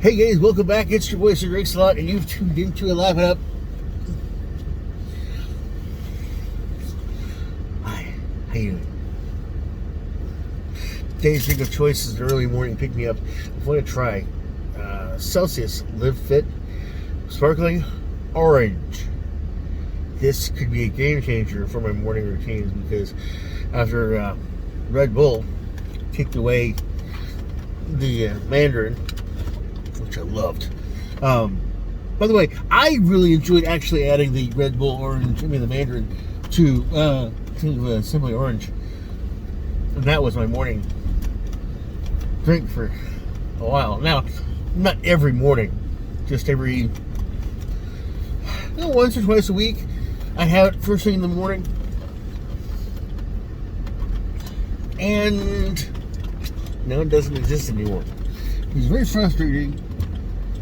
Hey guys, welcome back. It's your boy Sir Rick Slot, and you've tuned into a Live It Up. Hi, how you doing? Today's drink of choice is an early morning pick me up. I want to try Celsius Live Fit Sparkling Orange. This could be a game changer for my morning routines because after Red Bull kicked away the Mandarin, which I loved. By the way, I really enjoyed actually adding the Red Bull Orange, the Mandarin, to Simply Orange. And that was my morning drink for a while. Now, not every morning, just every, once or twice a week. I have it first thing in the morning. And now it doesn't exist anymore. It's very frustrating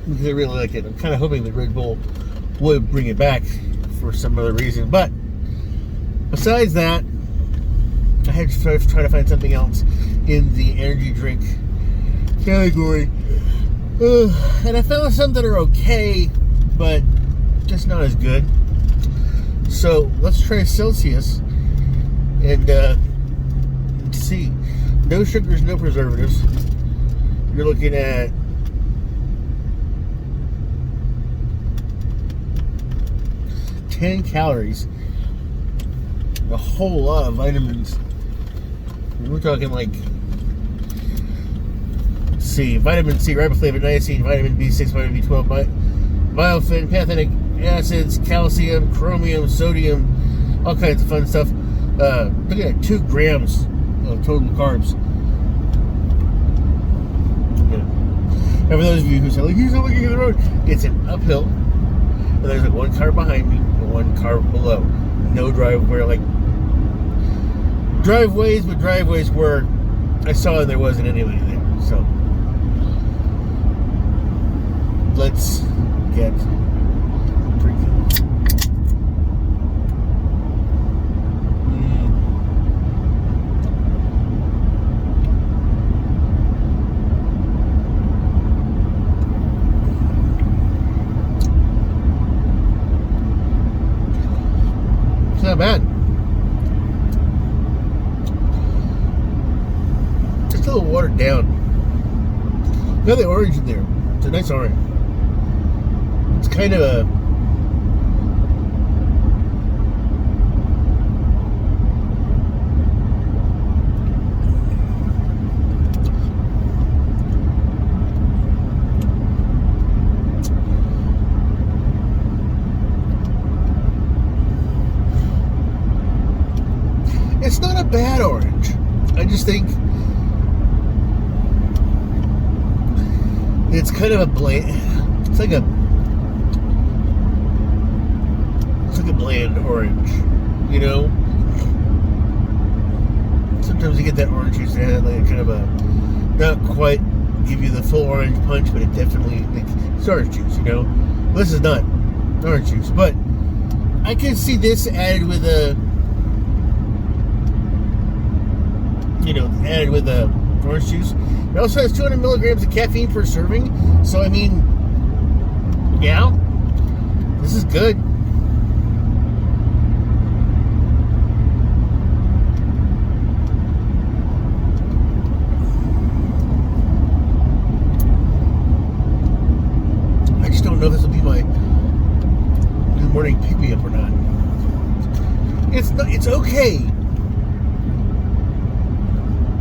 because I really like it. I'm kind of hoping that Red Bull would bring it back for some other reason. But besides that, I had to try to find something else in the energy drink category. And I found some that are okay, but just not as good. So let's try Celsius and let's see. No sugars, no preservatives. You're looking at 10 calories, a whole lot of vitamins. We're talking like, let's see, vitamin C, riboflavin, niacin, vitamin B6, vitamin B12, biofin, pantothenic acids, calcium, chromium, sodium, all kinds of fun stuff. Looking at 2 grams of total carbs. And for those of you who say, like, he's not looking at the road, it's an uphill, and there's like 1 car behind me and 1 car below. No driveway, like driveways, but driveways where I saw there wasn't anybody there. So let's get drinking. Not bad. Just a little watered down. Got the orange in there. It's a nice orange. It's kind of a it's not a bad orange. I just think it's kind of a bland. It's like a bland orange, you know. Sometimes you get that orange juice that has like kind of a not quite give you the full orange punch, but it definitely it's orange juice, you know. This is not orange juice, but I can see this added with a. Added with orange juice. It also has 200 milligrams of caffeine per serving. So, I mean, yeah, this is good. I just don't know if this will be my morning pick-me-up or not. It's okay.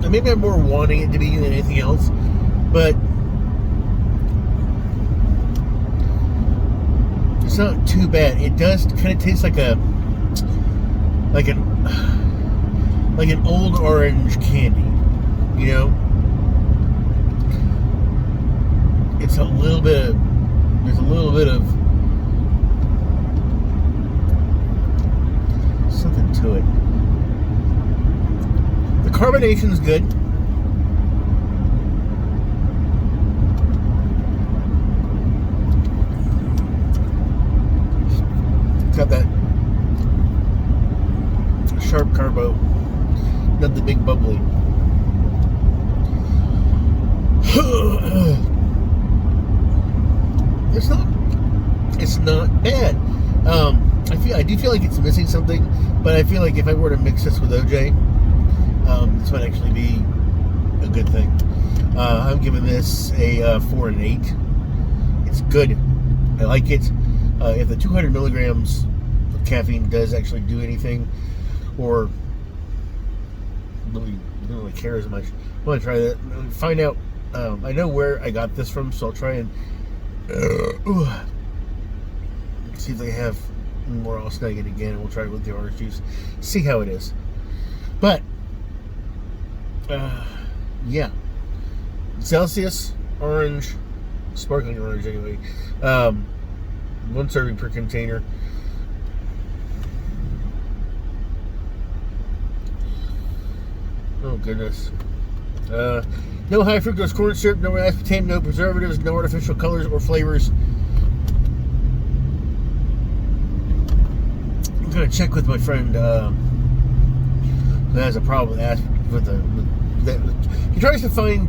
Maybe I'm more wanting it to be than anything else, but it's not too bad. It does kind of taste like an old orange candy, you know. It's a little bit. There's a little bit of something to it. The carbonation is good. It's got that sharp carbo, not the big bubbly. not bad. I do feel like it's missing something, but I feel like if I were to mix this with OJ, this might actually be a good thing. I'm giving this a 4 and 8. It's good. I like it. If the 200 milligrams of caffeine does actually do anything, or don't really care as much, I want to try that. Find out. I know where I got this from, so I'll try and see if they have more. I'll snag it again, and we'll try it with the orange juice. See how it is. But yeah, Celsius orange, sparkling orange anyway. 1 serving per container. Oh goodness. No high fructose corn syrup, no aspartame, no preservatives, no artificial colors or flavors. I'm gonna check with my friend who has a problem with that. He tries to find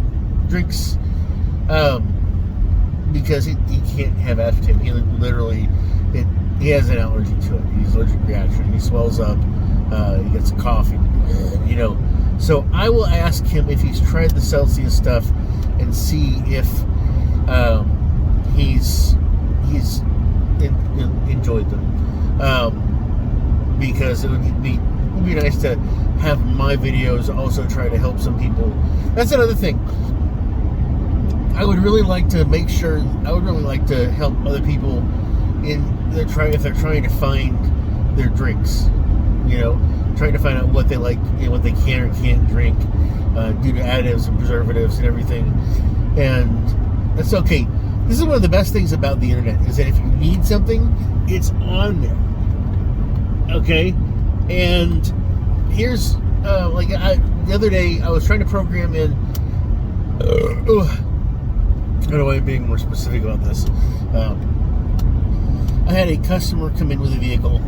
drinks because he can't have aspartame. He literally he has an allergy to it. He's allergic reaction. He swells up. He gets a cough. You know. So I will ask him if he's tried the Celsius stuff and see if he's enjoyed them. Because it would be nice to have my videos also try to help some people. That's another thing. I would really like to make sure. I would really like to help other people if they're trying to find their drinks. You know, trying to find out what they like, what they can or can't drink due to additives and preservatives and everything. And that's okay. This is one of the best things about the internet, is that if you need something, it's on there. Okay? And here's, the other day, I was trying to program in, I don't know why I'm being more specific about this. I had a customer come in with a vehicle,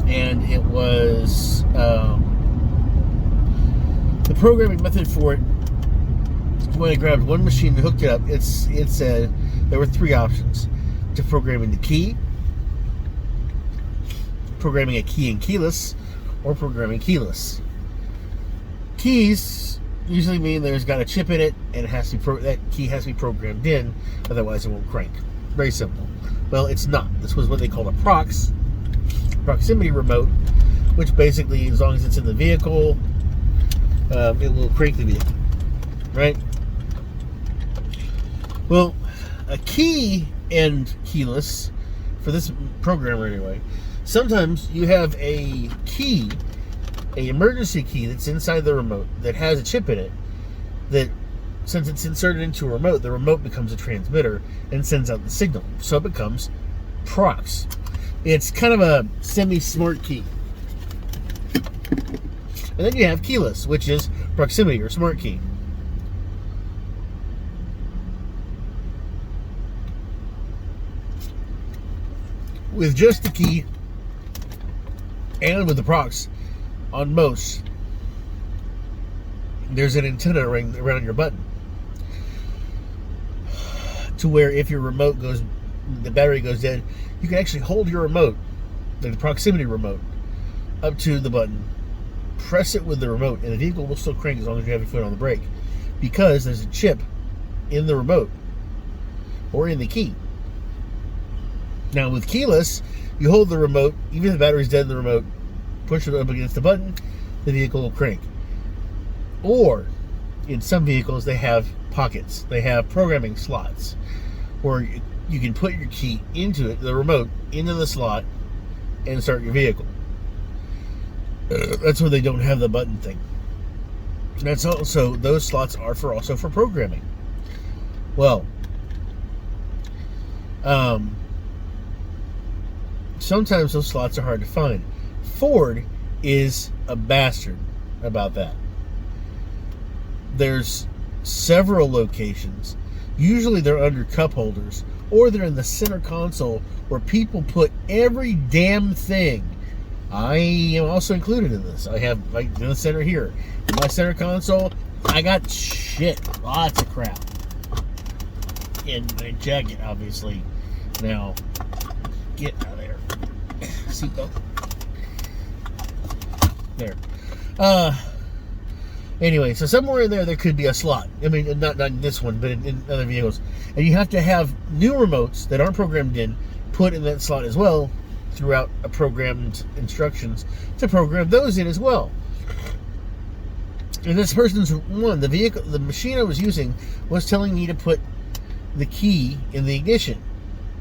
and it was the programming method for it. When I grabbed one machine and hooked it up, it said there were 3 options: to program in the key, programming a key in keyless, or programming keyless. Keys usually mean there's got a chip in it, and it has to be that key has to be programmed in, otherwise it won't crank. Very simple. Well, it's not. This was what they called a proximity remote, which basically, as long as it's in the vehicle, it will crank the vehicle, right? Well, a key and keyless, for this programmer anyway, sometimes you have a key, an emergency key that's inside the remote that has a chip in it, that since it's inserted into a remote, the remote becomes a transmitter and sends out the signal, so it becomes prox. It's kind of a semi-smart key. And then you have keyless, which is proximity or smart key. With just the key and with the prox, on most, there's an antenna ring around your button, to where if your remote goes, the battery goes dead, you can actually hold your remote, the proximity remote, up to the button, press it with the remote, and the vehicle will still crank as long as you have your foot on the brake, because there's a chip in the remote or in the key. Now with keyless, you hold the remote, even if the battery's dead in the remote, push it up against the button, the vehicle will crank. Or in some vehicles, they have pockets. They have programming slots where you can put your key into it, the remote, into the slot, and start your vehicle. That's where they don't have the button thing. That's also, those slots are also for programming. Well, sometimes those slots are hard to find. Ford is a bastard about that. There's several locations. Usually they're under cup holders, or they're in the center console where people put every damn thing. I am also included in this. I have, like, in the center here, in my center console, I got shit, lots of crap. And my jacket, obviously. Now, get out of there. Seatbelt. There. Anyway, so somewhere in there could be a slot. I mean, not in this one, but in other vehicles. And you have to have new remotes that aren't programmed in put in that slot as well throughout a programmed instructions to program those in as well. And this person's the machine I was using was telling me to put the key in the ignition.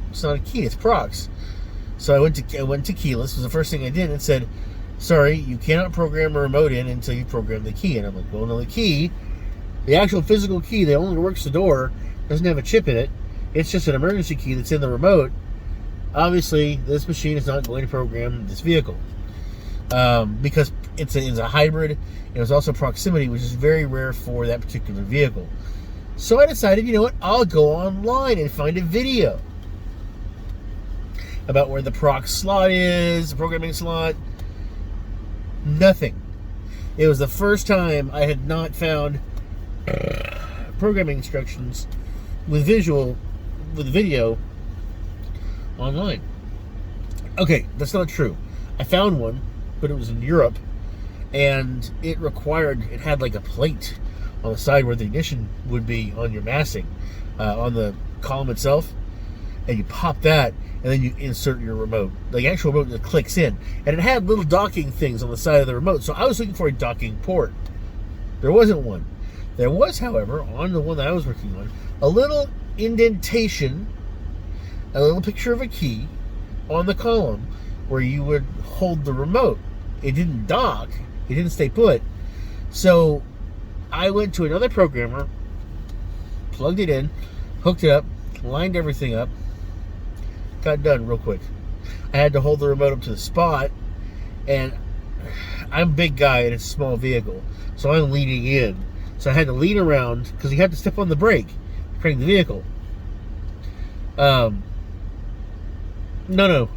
It's not a key, it's prox. So I went to keyless. Was the first thing I did. It said, sorry, you cannot program a remote in until you program the key. And I'm like, well, no, the key, the actual physical key that only works the door, doesn't have a chip in it. It's just an emergency key that's in the remote. Obviously, this machine is not going to program this vehicle because it's a hybrid. It was also proximity, which is very rare for that particular vehicle. So I decided, you know what, I'll go online and find a video about where the prox slot is, the programming slot. Nothing. It was the first time I had not found programming instructions with video online. Okay, that's not true. I found one, but it was in Europe, and it had like a plate on the side where the ignition would be on your massing, on the column itself, and you pop that, and then you insert your remote. The actual remote that clicks in, and it had little docking things on the side of the remote, so I was looking for a docking port. There wasn't one. There was, however, on the one that I was working on, a little indentation, a little picture of a key on the column where you would hold the remote. It didn't dock. It didn't stay put. So I went to another programmer, plugged it in, hooked it up, lined everything up, got done real quick. I had to hold the remote up to the spot, and I'm a big guy in a small vehicle, so I'm leaning in. So I had to lean around because you had to step on the brake to crank the vehicle. No.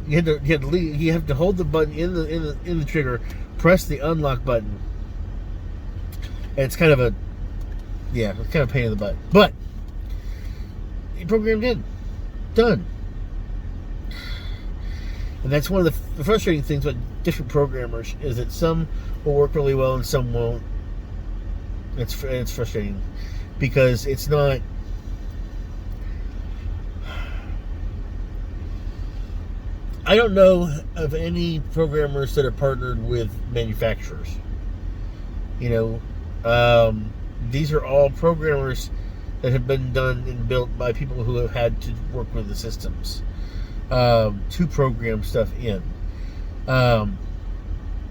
You have to hold the button in the trigger, press the unlock button, and it's kind of a pain in the butt. But it programmed in, done. And that's one of the frustrating things with different programmers is that some will work really well and some won't. It's frustrating because it's not. I don't know of any programmers that are partnered with manufacturers. You know, these are all programmers that have been done and built by people who have had to work with the systems to program stuff in.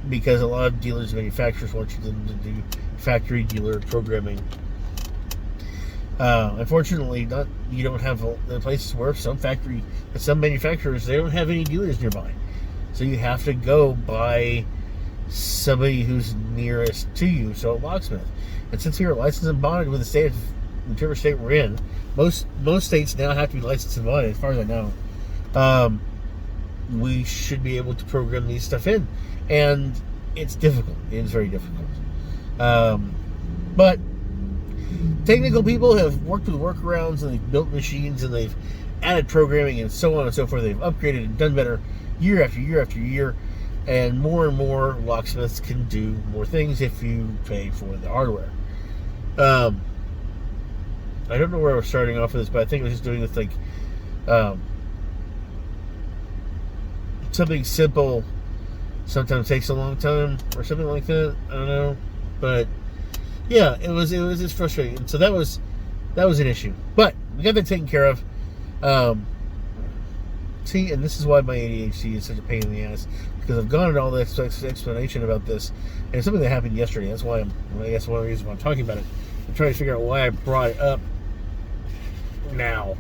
Because a lot of dealers and manufacturers want you to do factory dealer programming. Unfortunately, you don't have the places where some manufacturers, they don't have any dealers nearby. So you have to go by somebody who's nearest to you, so a locksmith. And since we are licensed and bonded with the state of whichever state we're in, most states now have to be licensed and bonded, as far as I know. We should be able to program these stuff in. And it's difficult. It is very difficult. But technical people have worked with workarounds, and they've built machines, and they've added programming and so on and so forth. They've upgraded and done better year after year after year, and more locksmiths can do more things if you pay for the hardware. I don't know where I was starting off with this, but I think I was just doing this like something simple sometimes takes a long time or something like that. I don't know, but yeah, it was just frustrating. And so that was an issue, but we got that taken care of. See, and this is why my ADHD is such a pain in the ass, because I've gone into all the explanation about this, and it's something that happened yesterday. That's why I guess one of the reasons why I'm talking about it. I'm trying to figure out why I brought it up now.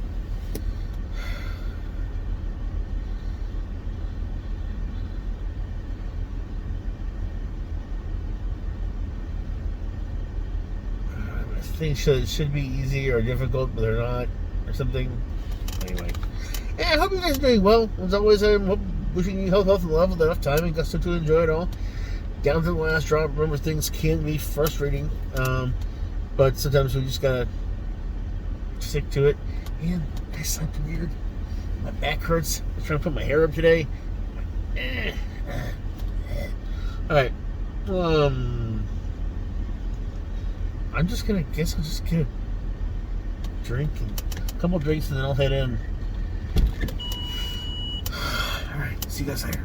Things should be easy or difficult, but they're not, or something. Anyway, yeah, I hope you guys are doing well. As always, I'm wishing you health, and love with enough time and gusto to enjoy it all. Down to the last drop. Remember, things can be frustrating, but sometimes we just gotta stick to it. And I slept weird. My back hurts. I was trying to put my hair up today. All right. I'm just gonna drink a couple drinks and then I'll head in. All right. See you guys later.